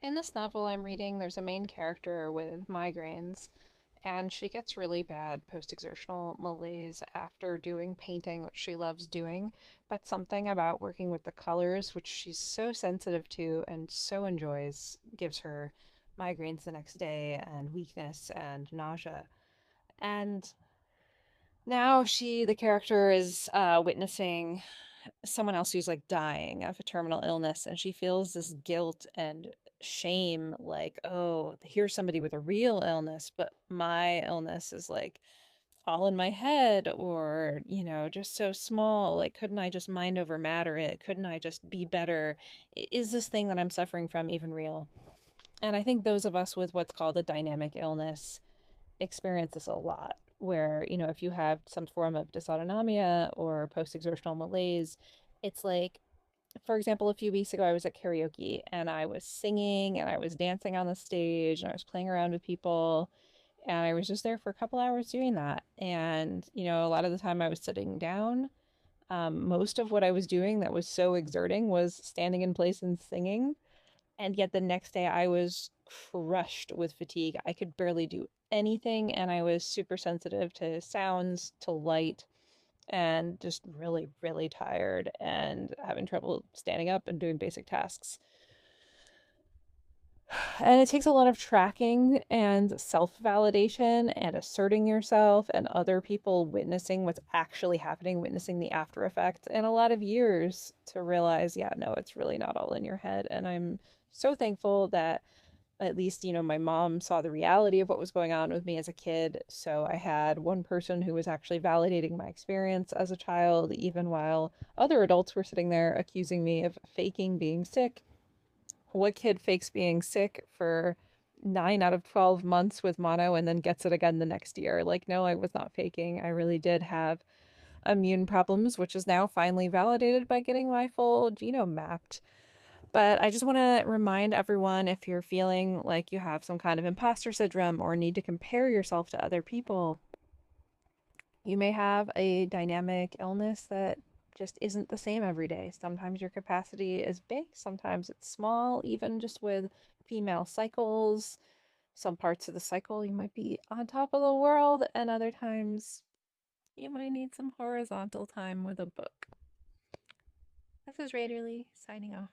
In this novel I'm reading, there's a main character with migraines, and she gets really bad post-exertional malaise after doing painting, which she loves doing, but something about working with the colors, which she's so sensitive to and so enjoys, gives her migraines the next day and weakness and nausea. And now the character, is witnessing someone else who's like dying of a terminal illness, and she feels this guilt and shame, like, oh, here's somebody with a real illness, but my illness is like all in my head, or just so small. Like, couldn't I just mind over matter it? Couldn't I just be better? Is this thing that I'm suffering from even real? And I think those of us with what's called a dynamic illness experience this a lot, where, if you have some form of dysautonomia or post-exertional malaise, it's like, for example, a few weeks ago, I was at karaoke and I was singing and I was dancing on the stage and I was playing around with people. And I was just there for a couple hours doing that. And, a lot of the time I was sitting down. Most of what I was doing that was so exerting was standing in place and singing. And yet the next day I was crushed with fatigue. I could barely do anything, and I was super sensitive to sounds, to light, and just really, really tired and having trouble standing up and doing basic tasks. And it takes a lot of tracking and self validation and asserting yourself and other people witnessing what's actually happening, witnessing the after effects, and a lot of years to realize, yeah, no, it's really not all in your head. And I'm so thankful that at least, my mom saw the reality of what was going on with me as a kid. So I had one person who was actually validating my experience as a child, even while other adults were sitting there accusing me of faking being sick. What kid fakes being sick for 9 out of 12 months with mono and then gets it again the next year? Like, no, I was not faking. I really did have immune problems, which is now finally validated by getting my full genome mapped. But I just want to remind everyone, if you're feeling like you have some kind of imposter syndrome or need to compare yourself to other people, you may have a dynamic illness that just isn't the same every day. Sometimes your capacity is big, sometimes it's small, even just with female cycles. Some parts of the cycle you might be on top of the world, and other times you might need some horizontal time with a book. This is Raiderly signing off.